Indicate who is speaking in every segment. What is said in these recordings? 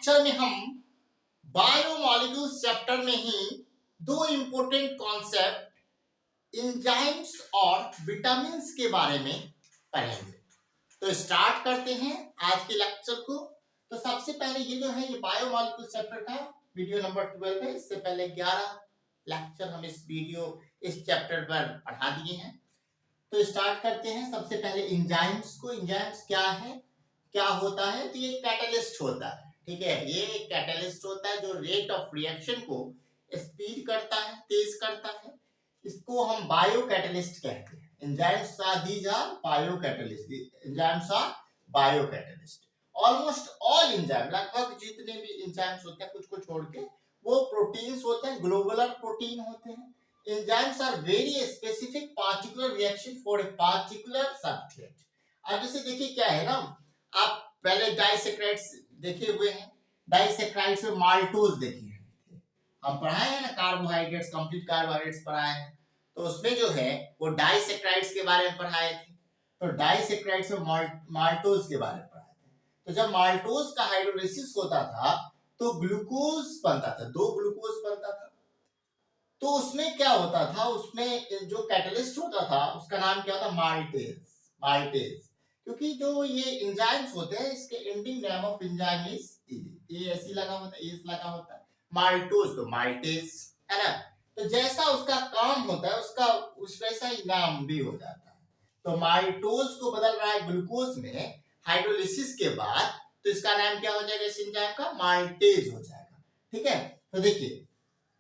Speaker 1: Lecture में हम biomolecules chapter में ही दो इंपॉर्टेंट कॉन्सेप्ट एंजाइम्स और विटामिन्स के बारे में पढ़ेंगे। तो स्टार्ट करते हैं आज के लेक्चर को। तो सबसे पहले ये जो है ये बायोमॉलिक्यूल चैप्टर का वीडियो नंबर 12 है। इससे पहले 11 लेक्चर हम इस चैप्टर पर पढ़ा दिए हैं। तो स्टार्ट करते हैं सबसे पहले एंजाइम्स को। एंजाइम्स क्या है, क्या होता है? तो ये कैटलिस्ट होता है, ठीक है। ये कैटलिस्ट होता है जो रेट ऑफ रिएक्शन को स्पीड करता है, तेज करता है। इसको हम बायो कैटलिस्ट कहते हैं। Enzymes are these are bio catalyst. Enzymes are bio catalyst. Almost all enzyme, लगभग जितने भी एंजाइम्स होते हैं कुछ को छोड़ के, वो प्रोटीन्स होते हैं, ग्लोबुलर प्रोटीन होते हैं। Enzymes are very specific particular reaction for a particular substrate. अब जैसे देखिए क्या है ना, आप पहले डाइसेक्राइड्स देखे हुए हैं। डाइसेक्राइड्स में माल्टोज देखे हैं, हम पढ़ाए हैं ना, कार्बोहाइड्रेट्स, कंप्लीट कार्बोहाइड्रेट्स पढ़ाए हैं। तो उसमें जो है वो डाइसेक्राइड्स के बारे में पढ़ाए थे। तो डाइसेक्राइड्स में माल्टोज के बारे में पढ़ाए थे। तो जब माल्टोज का हाइड्रोलिसिस होता था तो ग्लूकोज बनता था, 2 ग्लूकोज बनता था। तो उसमें क्या होता था, उसमें जो कैटलिस्ट होता था उसका नाम क्या होता? माल्टेज। माल्टेज, क्योंकि जो ये एंजाइम्स होते हैं इसके ending name of enzyme is a, ऐसी लगा होता है, एस लगा होता है। माल्टोज तो माल्टेज है ना। तो जैसा उसका काम होता है उसका उस वैसा ही नाम भी हो जाता है। तो माल्टोज को बदल रहा है ग्लूकोज में हाइड्रोलिसिस के बाद, तो इसका नाम क्या हो जाएगा? इस एंजाइम का माल्टेज हो जाएगा, ठीक है। तो देखिए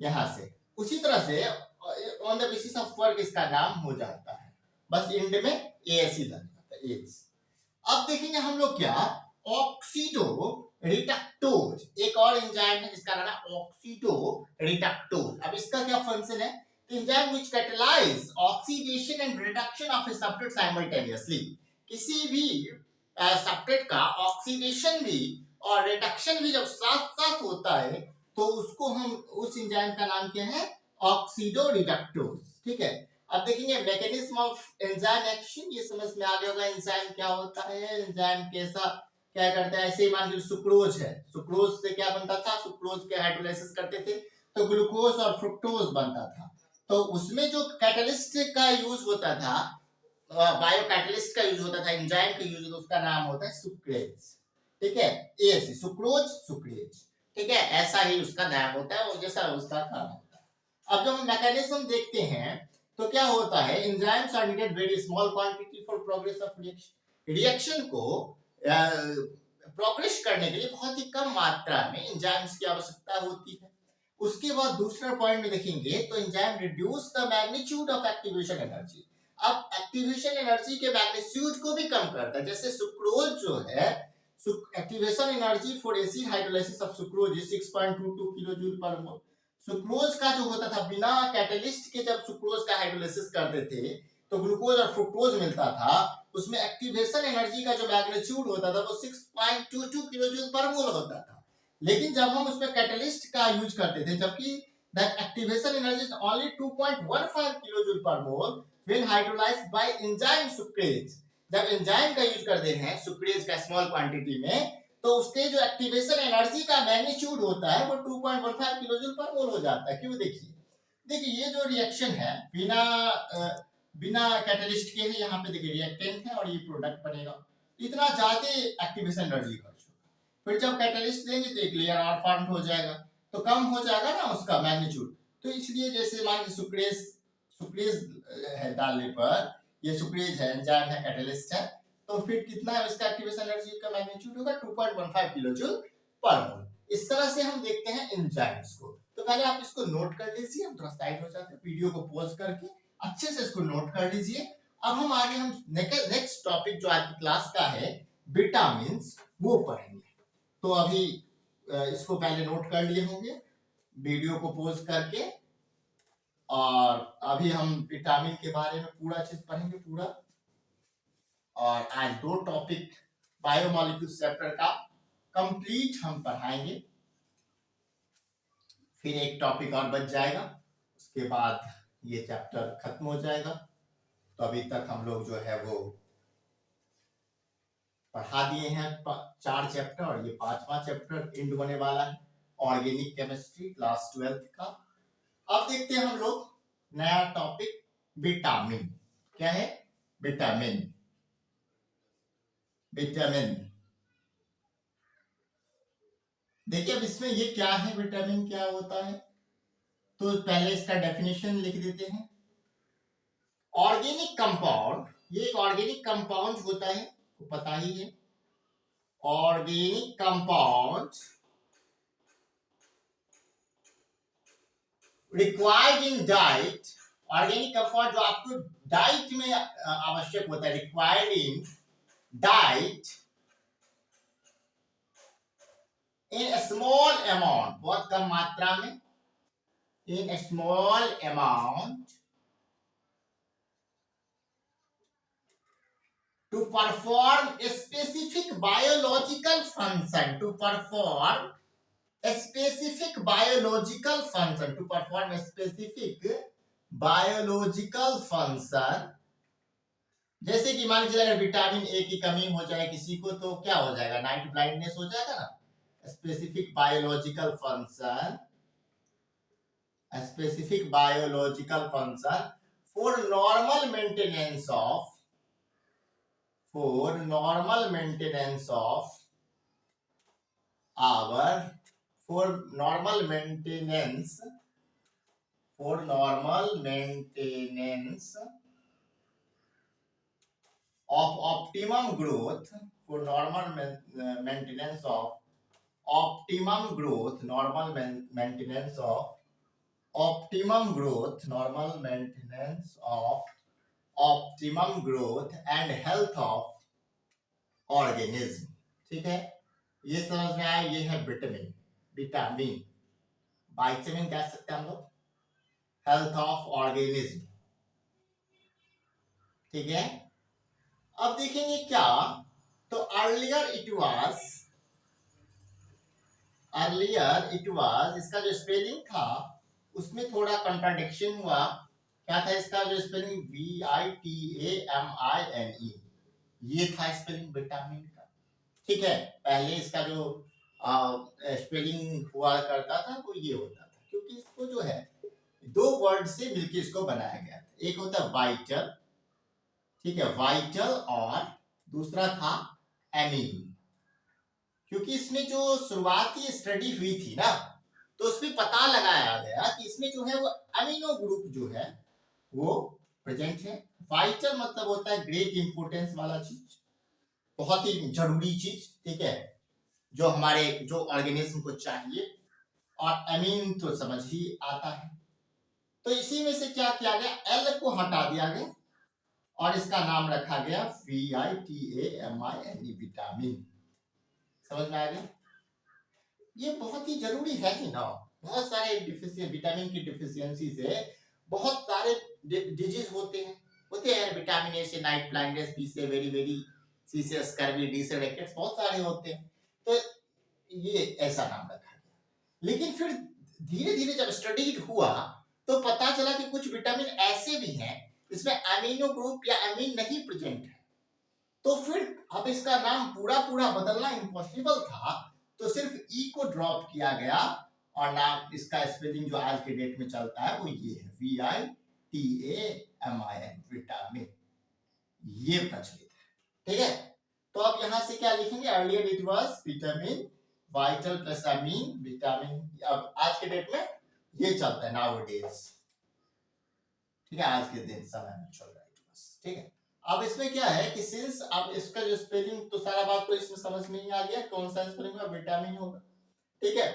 Speaker 1: यहां से उसी तरह से on the basis of work इसका नाम हो जाता है, बस एंड में एएसई लग जाता है, एस। अब देखेंगे हम लोग क्या, ऑक्सीडो रिडक्टोज, एक और एंजाइम है जिसका नाम है ऑक्सीडो रिडक्टोज। अब इसका क्या फंक्शन है? Enzyme which catalyse oxidation and reduction of a substrate simultaneously. किसी भी सब्सट्रेट का ऑक्सीडेशन भी और रिडक्शन भी जब साथ साथ होता है तो उसको हम, उस एंजाइम का नाम क्या है? ऑक्सीडो रिडक्टोज, ठीक है। अब देखेंगे मैकेनिज्म ऑफ एंजाइम एक्शन, ये समझ में आ गया होगा एंजाइम क्या होता है, एंजाइम कैसा क्या करता है। ऐसे ही मान लीजिए सुक्रोज है, सुक्रोज से क्या बनता था? सुक्रोज के हाइड्रोलाइसिस करते थे तो ग्लूकोज और फ्रुक्टोज बनता था। तो उसमें जो कैटलिस्ट का यूज होता था, बायो कैटलिस्ट का यूज होता था, एंजाइम का यूज होता, उसका नाम होता है सुक्रेज, ठीक है। ए सुक्रोज, सुक्रेज, ठीक है। ऐसा ही उसका नाम होता है, वो जैसा उसका काम होता है। अब जब हम मैकेनिज्म देखते हैं तो क्या होता है, enzymes are needed very small quantity for progress of reaction. Reaction को प्रोग्रेस करने के लिए बहुत ही कम मात्रा में एंजाइम्स की आवश्यकता होती है। उसके बाद दूसरा पॉइंट में देखेंगे तो enzyme reduce the magnitude of activation energy. अब एक्टिवेशन एनर्जी के मैग्नीट्यूड को भी कम करता है। जैसे सुक्रोज जो है, activation energy for acid hydrolysis of sucrose is 6.22 kilojoule per mole. Sucrose का जो होता था, बिना कैटलिस्ट के जब सुक्रोज का हाइड्रोलाइसिस करते थे तो ग्लूकोज और फ्रुक्टोज मिलता था, उसमें एक्टिवेशन एनर्जी का जो मैग्नीट्यूड होता था वो 6.22 किलोजूल पर मोल होता था। लेकिन जब हम उसमें कैटलिस्ट का यूज करते थे, जबकि that activation energy is only 2.15 kilojoule per mole when hydrolysed by enzyme sucrase. जब एंजाइम का यूज करते हैं सुक्रेज का स्मॉल क्वांटिटी में, तो उसके जो एक्टिवेशन एनर्जी का मैग्नीट्यूड होता है वो 2.15 किलोजूल पर मोल हो जाता है। क्यों? देखिए ये जो रिएक्शन है बिना कैटलिस्ट के है, यहाँ पे देखिए रिएक्टेंट है और ये प्रोडक्ट बनेगा, इतना ज्यादा एक्टिवेशन एनर्जी खर्च होगा। फिर जब कैटलिस्ट लेंगे तो एक लेयर और फॉर्म हो जाएगा, तो कम हो जाएगा ना उसका मैग्नीट्यूड। तो इसलिए जैसे मान लीजिए सुक्रेज है डालने पर, ये सुक्रेज है, एंजाइम है, कैटलिस्ट है, तो फिर कितना है इसका एक्टिवेशन एनर्जी का मैग्नीट्यूड होगा? 2.15 किलोजूल पर मोल। इस तरह से हम देखते हैं एंजाइम्स को। तो पहले आप इसको नोट कर लीजिए, हम थोड़ा साइड हो जाते हैं, वीडियो को पॉज करके अच्छे से इसको नोट कर लीजिए। अब हम आगे नेक्स्ट टॉपिक जो आज की क्लास का है विटामिन्स, वो पढ़ेंगे। तो अभी इसको पहले नोट कर लिए होंगे, वीडियो को पॉज करके, और अभी हम विटामिन के बारे में पूरा चीज पढ़ेंगे पूरा। और आज 2 टॉपिक बायोमॉलिक्यूल्स चैप्टर का कंप्लीट हम पढ़ाएंगे, फिर एक टॉपिक और बच जाएगा, उसके बाद ये चैप्टर खत्म हो जाएगा। तो अभी तक हम लोग जो है वो पढ़ा दिए हैं 4 चैप्टर और ये 5वां चैप्टर एंड होने वाला है ऑर्गेनिक केमिस्ट्री क्लास 12 का। अब देखते हैं हम लोग नया टॉपिक विटामिन। क्या है? विटामिन। विटामिन देखिए अब इसमें ये क्या है, विटामिन क्या होता है, तो पहले इसका डेफिनेशन लिख देते हैं। ऑर्गेनिक कंपाउंड, ये एक ऑर्गेनिक कंपाउंड होता है, तो पता ही है। Organic compound required in diet, organic compound जो आपको डाइट में आवश्यक होता है, required in diet in small amount, बहुत कम मात्रा में, in small amount to perform a specific biological function, to perform a specific biological function, to perform a specific biological function। जैसे कि मान लीजिए अगर विटामिन ए की कमी हो जाए किसी को तो क्या हो जाएगा, नाइट ब्लाइंडनेस हो जाएगा ना। Specific biological function, specific biological function for normal maintenance of, for normal maintenance of our, for normal maintenance, for normal maintenance of optimum growth, for normal maintenance of optimum growth, normal maintenance of optimum growth, normal maintenance of optimum growth and health of organism। ठीक है, ये समझ में आया। ये है vitamin, vitamin vitamin कह सकते हैं हम लोग, हेल्थ ऑफ ऑर्गेनिज्म। ठीक है, अब देखेंगे क्या, तो अर्लियर इट वाज, इसका जो स्पेलिंग था उसमें थोड़ा कंट्राडिक्शन हुआ। क्या था इसका जो स्पेलिंग, VITAMINE, ये था स्पेलिंग विटामिन का। ठीक है, पहले इसका जो स्पेलिंग हुआ करता था वो ये होता था, क्योंकि इसको जो है 2 वर्ड से मिलकर इसको बनाया गया था। एक होता है वाइटल, ठीक है, वाइटल, और दूसरा था एमीन। क्योंकि इसमें जो शुरुआती स्टडी हुई थी ना, तो उसमें पता लगाया गया कि इसमें जो है वो अमीनो ग्रुप जो है वो प्रेजेंट है। वाइटल मतलब होता है ग्रेट इंपोर्टेंस वाला चीज, बहुत ही जरूरी चीज। ठीक है, जो हमारे जो ऑर्गेनिज्म को चाहिए। और अमीन तो समझ ही आता है। तो इसी में से क्या किया गया, एल को हटा दिया गया और इसका नाम रखा गया VITAMINE, विटामिन। समझ में आ गया? ये बहुत ही जरूरी है ही ना। बहुत सारे विटामिन की डिफिशियंसी से बहुत सारे डिजीज होते हैं विटामिन ए से नाइट ब्लाइंडनेस, बी से वेरी सी से स्कर्वी, डी से रिकेट्स, बहुत सारे होते हैं। तो ये ऐसा नाम रखा गया। लेकिन फिर धीरे धीरे जब स्टडीड हुआ तो पता चला कि कुछ विटामिन ऐसे भी हैं इसमें अमीनो ग्रुप या अमीन नहीं प्रेजेंट है। तो फिर अब इसका नाम पूरा बदलना इम्पॉसिबल था, तो सिर्फ ई को ड्रॉप किया गया और नाम इसका स्पेलिंग जो आज के डेट में चलता है वो ये है VITAMIN, विटामिन। ये प्रचलित है। ठीक है, तो अब यहां से क्या लिखेंगे, earlier it was vitamin, vital plus amine, vitamin. अब आज के डेट में ये चलता है नाउअडेज। ठीक है, आज के दिन समय में चल रहा है बस। ठीक है, अब इसमें क्या है कि सिंस अब इसका जो स्पेलिंग तो सारा बात तो इसमें समझ में ही आ गया, कौन सा स्पेलिंग होगा, विटामिन होगा। ठीक है,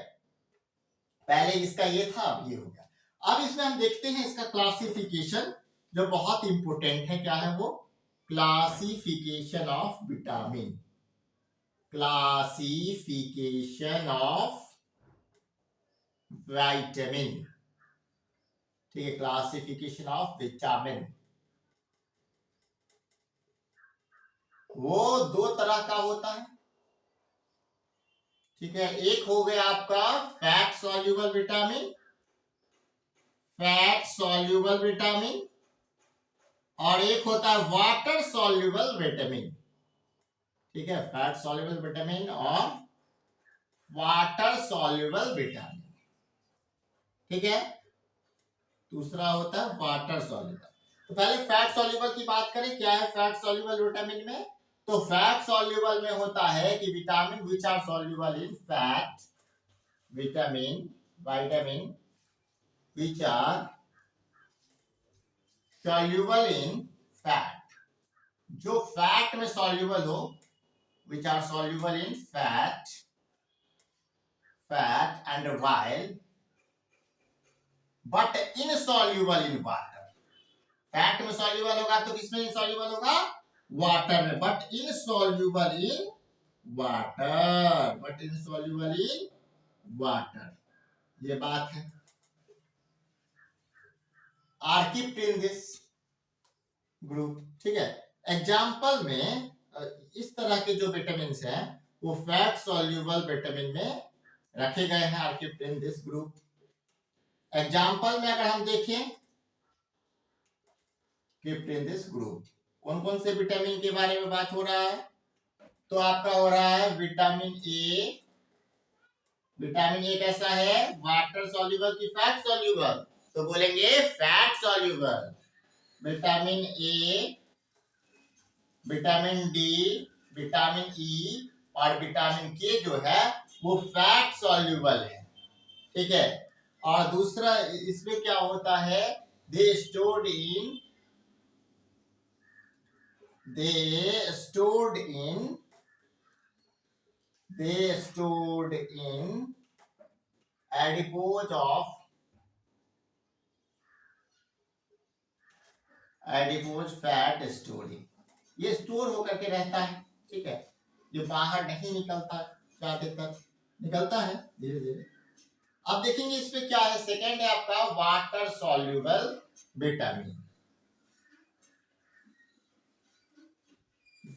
Speaker 1: पहले इसका ये था, अब ये हो गया। अब इसमें हम देखते हैं इसका क्लासिफिकेशन जो बहुत इंपॉर्टेंट है। क्या है वो, classification of vitamin, classification of vitamin. ठीक है, क्लासिफिकेशन ऑफ विटामिन वो 2 तरह का होता है। ठीक है, एक हो गया आपका fat soluble vitamin, fat soluble vitamin, और एक होता है वाटर सॉल्युबल विटामिन। ठीक है, फैट सॉल्युबल विटामिन और वाटर सॉल्युबल विटामिन। ठीक है, दूसरा होता है वाटर सॉल्युबल। तो पहले फैट सॉल्युबल की बात करें, क्या है फैट सॉल्युबल विटामिन में। तो फैट सॉल्युबल में होता है कि vitamin which are soluble in fat, vitamin which are soluble in fat, जो फैट में सॉल्युबल हो, which are soluble in fat and while but insoluble in water. Fat में सॉल्युबल होगा तो किसमें इनसॉल्युबल होगा, वाटर में, बट इनसॉल्युबल इन वाटर, ये बात है। Are keeped in this group. ठीक है, एग्जाम्पल में इस तरह के जो विटामिन हैं वो फैट सॉल्युबल विटामिन में रखे गए हैं, are keeped in this group. Example में अगर हम देखें कीप्ड इन दिस ग्रुप, कौन कौन से विटामिन के बारे में बात हो रहा है, तो आपका हो रहा है विटामिन ए। विटामिन ए कैसा है, वाटर सॉल्युबल की फैट सॉल्युबल, तो बोलेंगे fat soluble. Vitamin A, vitamin D, vitamin E और विटामिन के जो है वो फैट सॉल्युबल है। ठीक है, और दूसरा इसमें क्या होता है, they stored in adipose fat storing, ये स्टोर होकर के रहता है। ठीक है, जो बाहर नहीं निकलता, ज्यादातर निकलता है धीरे धीरे। अब देखेंगे इस पे क्या है, सेकंड है आपका water soluble vitamin.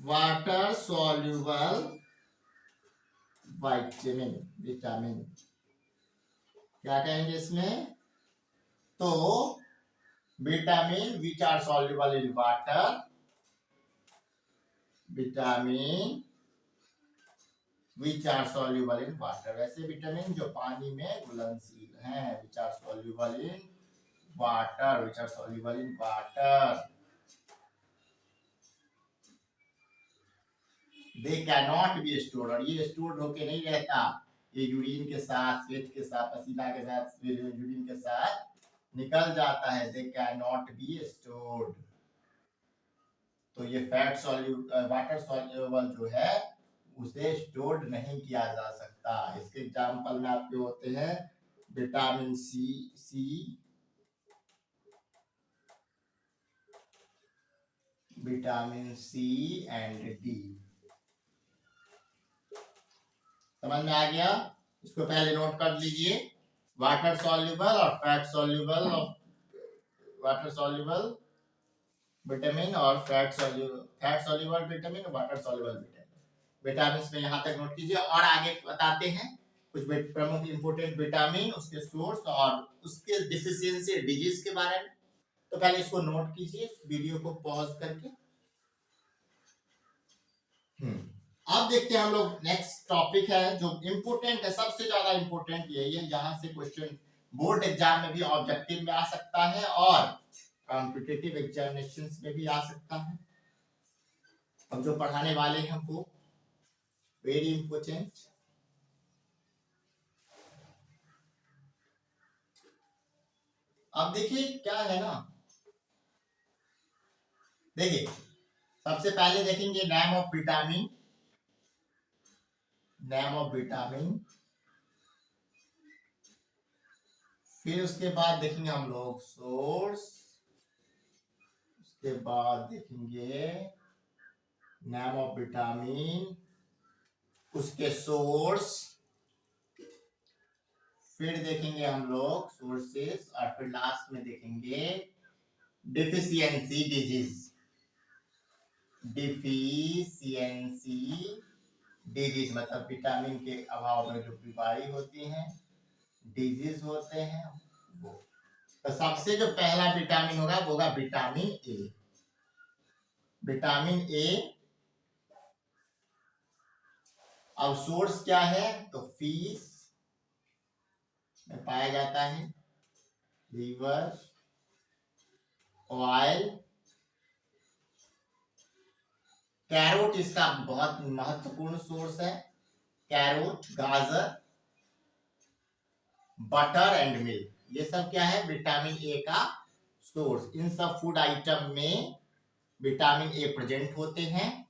Speaker 1: Water soluble vitamin क्या कहेंगे इसमें, तो vitamin which are soluble in water, vitamin which are soluble in water, वैसे विटामिन जो पानी में घुलनशील हैं, which are soluble in water, they can not be stored, और ये स्टोर्ड होके नहीं रहता, ये यूरिन के साथ, स्वेट के साथ, पसीना के साथ, यूरिन के साथ निकल जाता है, दे कैन नॉट बी स्टोर्ड। तो ये फैट सॉल्युबल वाटर सॉल्युबल जो है उसे स्टोर्ड नहीं किया जा सकता। इसके एग्जांपल में आपके होते हैं vitamin C, vitamin C and D. समझ में आ गया, इसको पहले नोट कर लीजिए, वाटर सॉल्युबल और fat soluble, water soluble vitamin और फैट सॉल्युबल विटामिन और वाटर सॉल्युबल विटामिन। विटामिन में यहाँ तक नोट कीजिए, और आगे बताते हैं कुछ प्रमुख इंपोर्टेंट विटामिन, उसके सोर्स और उसके डिफिशियंसी डिजीज के बारे में। तो पहले इसको नोट कीजिए, वीडियो को पॉज करके। अब देखते हैं हम लोग नेक्स्ट टॉपिक है जो इंपोर्टेंट है, सबसे ज्यादा इंपोर्टेंट यही है, जहां से क्वेश्चन बोर्ड एग्जाम में भी ऑब्जेक्टिव में आ सकता है और कॉम्पिटिटिव एग्जामिनेशन में भी आ सकता है। अब जो पढ़ाने वाले हैं वो वेरी इंपोर्टेंट। अब देखिए क्या है ना, देखिए सबसे पहले देखेंगे नेम ऑफ विटामिन, फिर उसके बाद देखेंगे हम लोग सोर्स, उसके बाद देखेंगे नेम ऑफ विटामिन, उसके सोर्स, फिर देखेंगे हम लोग सोर्सेस, और फिर लास्ट में देखेंगे डिफिशियंसी डिजीज, मतलब विटामिन के अभाव में जो बीमारी होती हैं, डिजीज होते हैं वो। तो सबसे जो पहला विटामिन होगा वो होगा विटामिन ए। विटामिन ए अब सोर्स क्या है, तो फिश में पाया जाता है लिवर, ऑयल, कैरोट इसका बहुत महत्वपूर्ण सोर्स है, कैरोट, गाजर, बटर एंड मिल्क, ये सब क्या है, विटामिन ए का सोर्स। इन सब फूड आइटम में विटामिन ए प्रेजेंट होते हैं।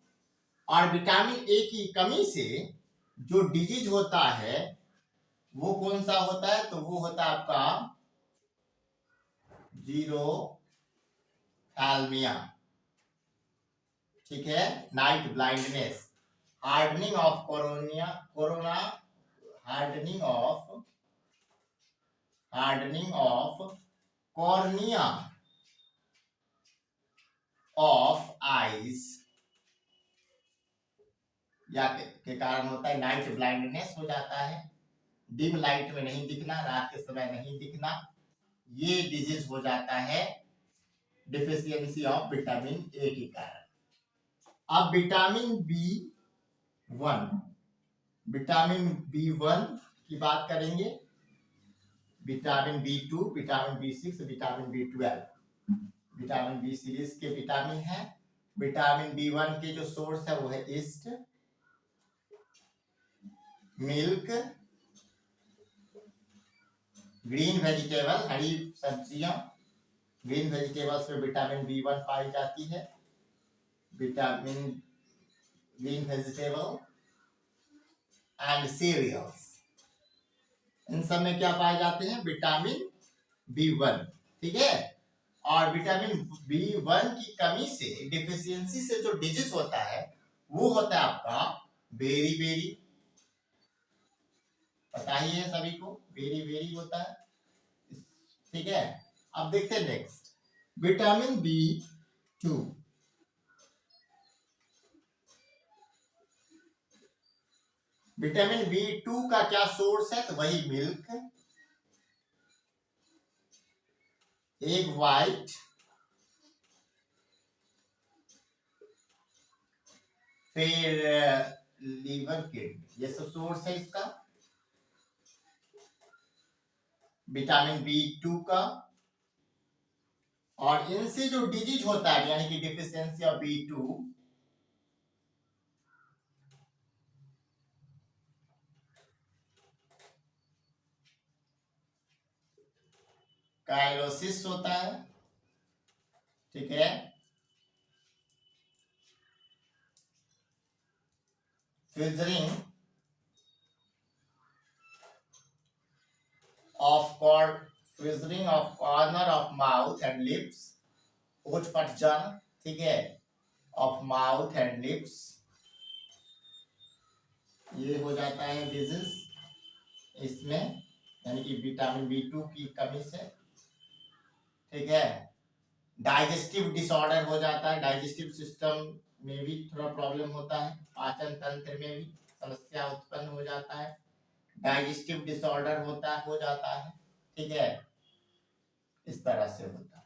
Speaker 1: और विटामिन ए की कमी से जो डिजीज होता है वो कौन सा होता है, तो वो होता है आपका जीरो थैल्मिया, ठीक है, night blindness, hardening of corona, hardening of cornea of eyes या के कारण होता है, नाइट ब्लाइंडनेस हो जाता है, डिम लाइट में नहीं दिखना, रात के समय नहीं दिखना, ये डिजीज हो जाता है डिफिशियंसी ऑफ विटामिन ए के कारण। अब विटामिन बी वन की बात करेंगे, vitamin B two, vitamin B six, vitamin B 12, vitamin B series के विटामिन है। विटामिन बी वन के जो सोर्स है वो है ईस्ट, मिल्क, ग्रीन वेजिटेबल, हरी सब्जियां, ग्रीन वेजिटेबल्स में विटामिन बी वन पाई जाती है, vitamin green vegetable and cereals, इन सब में क्या पाए जाते हैं, विटामिन बी वन, ठीक है। और विटामिन बी वन की कमी से, डिफिशियंसी से जो डिजीज होता है वो होता है आपका बेरी बेरी, पता ही है सभी को, बेरी बेरी होता है, ठीक है। अब देखते हैं next, vitamin B two, vitamin B two का क्या सोर्स है, तो वही मिल्क, एग वाइट, फिर लीवर किडनी, ये सब सोर्स है इसका विटामिन बी टू का। और इनसे जो डिजीज होता है यानी कि deficiency of B two, cheilosis होता है, ठीक है, fissuring of corner of mouth and lips, ओठ पटजन, ठीक है, ऑफ माउथ एंड लिप्स, ये हो जाता है डिजीज इसमें, यानी कि विटामिन बी टू की कमी से, ठीक है। डाइजेस्टिव डिसऑर्डर हो जाता है, डाइजेस्टिव सिस्टम में भी थोड़ा प्रॉब्लम होता है, पाचन तंत्र में भी समस्या उत्पन्न हो जाता है, डाइजेस्टिव डिसऑर्डर हो जाता है, ठीक है, इस तरह से होता है।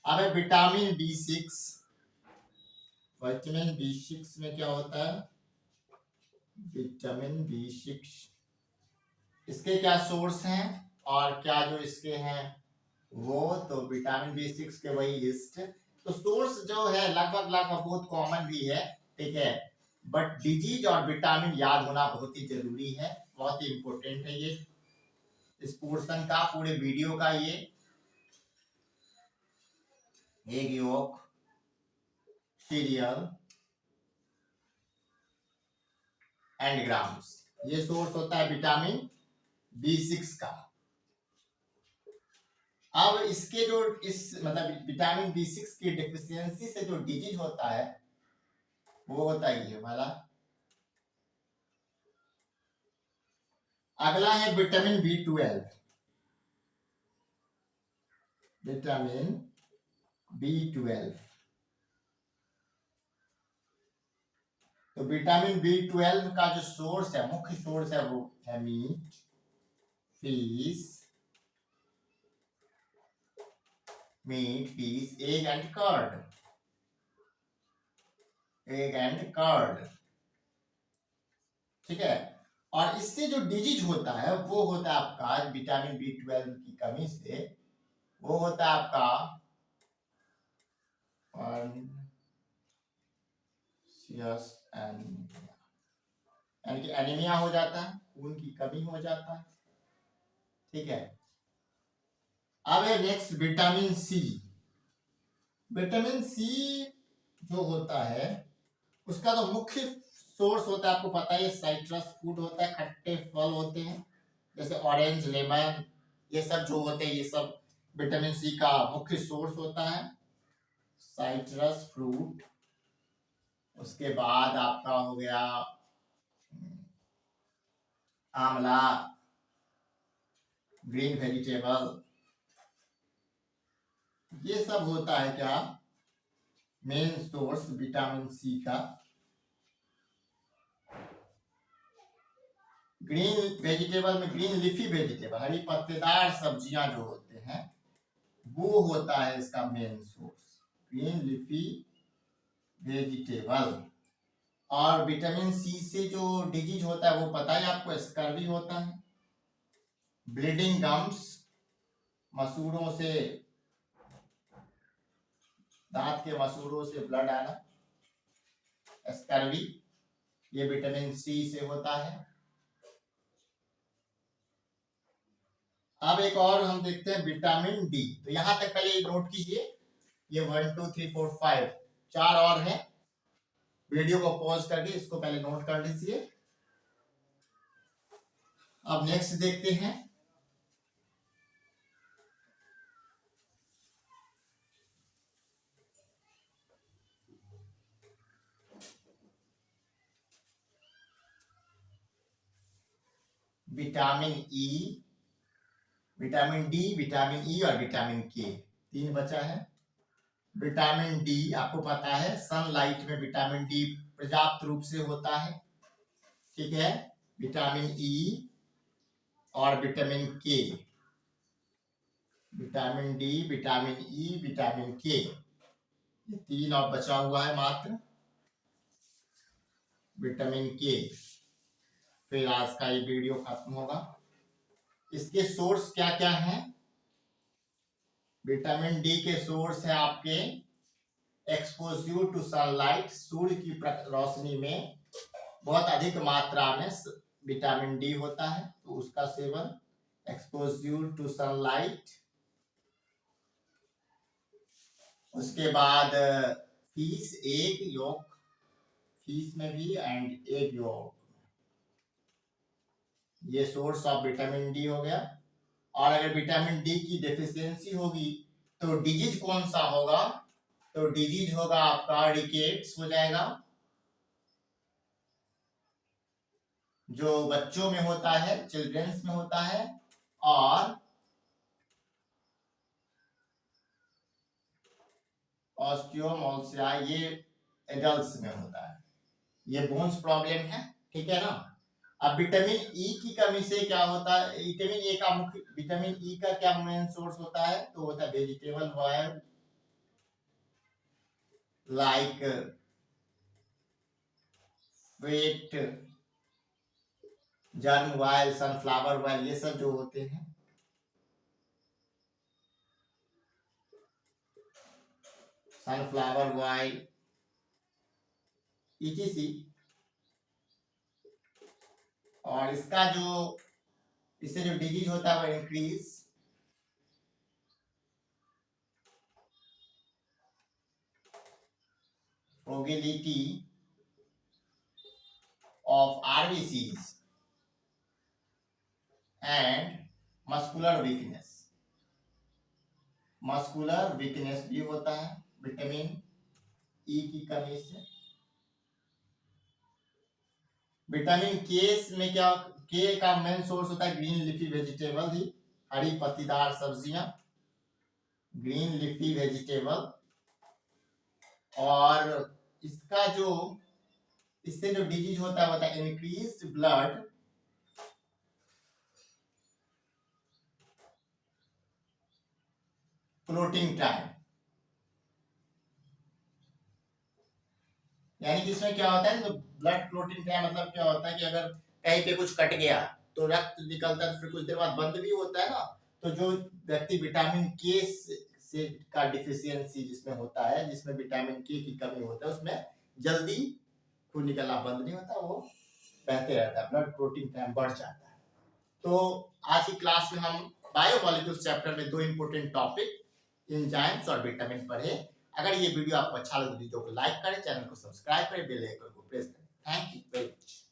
Speaker 1: अब vitamin B six, vitamin B six में क्या होता है, विटामिन बी सिक्स, इसके क्या सोर्स हैं और क्या जो इसके हैं वो, तो विटामिन बी सिक्स के वही लिस्ट, तो सोर्स जो है लगभग बहुत कॉमन भी है, ठीक है, बट डिजीज और विटामिन याद होना बहुत ही जरूरी है, बहुत ही इंपॉर्टेंट है ये, इस पोर्शन का, पूरे वीडियो का, ये egg yolk, serial and grams, ये सोर्स होता है विटामिन बी सिक्स का। अब इसके जो इस मतलब विटामिन बी सिक्स की डिफिशियंसी से जो डिजीज होता है वो होता ही है वाला। अगला है vitamin B twelve, vitamin B twelve, तो विटामिन बी ट्वेल्व का जो सोर्स है, मुख्य सोर्स है, वो है meat, fish, egg and curd, egg and curd, ठीक है। और इससे जो डिजीज होता है वो होता है आपका विटामिन B12 की कमी से, वो होता है आपका यानी कि एनीमिया हो जाता है, खून की कमी हो जाता है। ठीक है। अब है next vitamin C. Vitamin C जो होता है उसका तो मुख्य सोर्स होता है, आपको पता है, साइट्रस फूड होता है, खट्टे फल होते हैं जैसे ऑरेंज, लेमन, ये सब जो होते हैं ये सब विटामिन सी का मुख्य सोर्स होता है। साइट्रस फ्रूट, उसके बाद आपका हो गया आंवला, ग्रीन वेजिटेबल, ये सब होता है क्या, मेन सोर्स विटामिन सी का। ग्रीन वेजिटेबल में ग्रीन लीफी वेजिटेबल, हरी पत्तेदार सब्जियां जो होते हैं वो होता है इसका main source, green leafy vegetable. और विटामिन सी से जो डिजीज होता है वो पता है आपको, स्कर्वी होता है, ब्लीडिंग गम्स, मसूड़ों से, दांत के मसूड़ों से ब्लड आना, स्कर्वी, ये विटामिन सी से होता है। अब एक और हम देखते हैं विटामिन डी। तो यहां तक पहले नोट कीजिए, ये 1 2 3 4 5 4 और है। वीडियो को पॉज करके इसको पहले नोट कर लीजिए। अब नेक्स्ट देखते हैं vitamin E, vitamin D, vitamin E और विटामिन के, तीन बचा है। विटामिन डी आपको पता है सनलाइट में विटामिन डी पर्याप्त रूप से होता है। ठीक है। विटामिन ई और विटामिन के, vitamin D, vitamin E, vitamin के, ये तीन और बचा हुआ है मात्र, विटामिन के। फिर आज का ये वीडियो खत्म होगा। इसके सोर्स क्या क्या हैं? विटामिन डी के सोर्स है आपके एक्सपोज्यूर टू सनलाइट, सूर्य की रोशनी में बहुत अधिक मात्रा में विटामिन डी होता है, तो उसका सेवन, एक्सपोज्यूर टू सनलाइट। उसके बाद फिश एग योक, फिश में भी एंड एग योक, ये सोर्स ऑफ विटामिन डी हो गया। और अगर विटामिन डी की डेफिशिएंसी होगी तो डिजीज कौन सा होगा? तो डिजीज होगा आपका रिकेट्स हो जाएगा, जो बच्चों में होता है, चिल्ड्रंस में होता है, और ऑस्टियोमोल्सिया ये एडल्ट्स में होता है। ये बोन्स प्रॉब्लम है। ठीक है ना। अब विटामिन ई की कमी से क्या होता है? विटामिन ए का मुख्य, विटामिन ई का क्या मेन सोर्स होता है? तो होता है vegetable oil, like wheat, germ oil, sunflower oil, ये सब जो होते हैं। Sunflower oil, etc. और इसका जो, इससे जो डिजीज होता है वो increase fragility of RBCs and muscular weakness, muscular weakness भी होता है विटामिन ई की कमी से। विटामिन के में क्या, के का मेन सोर्स होता है ग्रीन लीफी वेजिटेबल ही, हरी पत्तीदार सब्जियां, ग्रीन लीफी वेजिटेबल। और इसका जो, इससे जो डिजीज होता है इंक्रीज्ड ब्लड क्लोटिंग टाइम, यानी कि इसमें क्या होता है तो ब्लड क्लोटिंग का मतलब क्या होता है कि अगर कहीं पे कुछ कट गया तो रक्त निकलता है, तो फिर कुछ देर बाद बंद भी होता है ना। तो जो व्यक्ति विटामिन के से का डिफिशियंसी जिसमें होता है, जिसमें विटामिन के की कमी होता है, उसमें जल्दी खून निकलना बंद नहीं होता, वो बहते रहता है, ब्लड प्रोटीन टाइम बढ़ जाता है। तो आज की क्लास में हम बायोमोलिक्यूल्स चैप्टर में दो इंपोर्टेंट टॉपिक एंजाइम्स और विटामिन पढ़े। अगर ये वीडियो आपको अच्छा लगे, वीडियो को लाइक करें, चैनल को सब्सक्राइब करें, बेल आइकन को प्रेस करें। Thank you very much.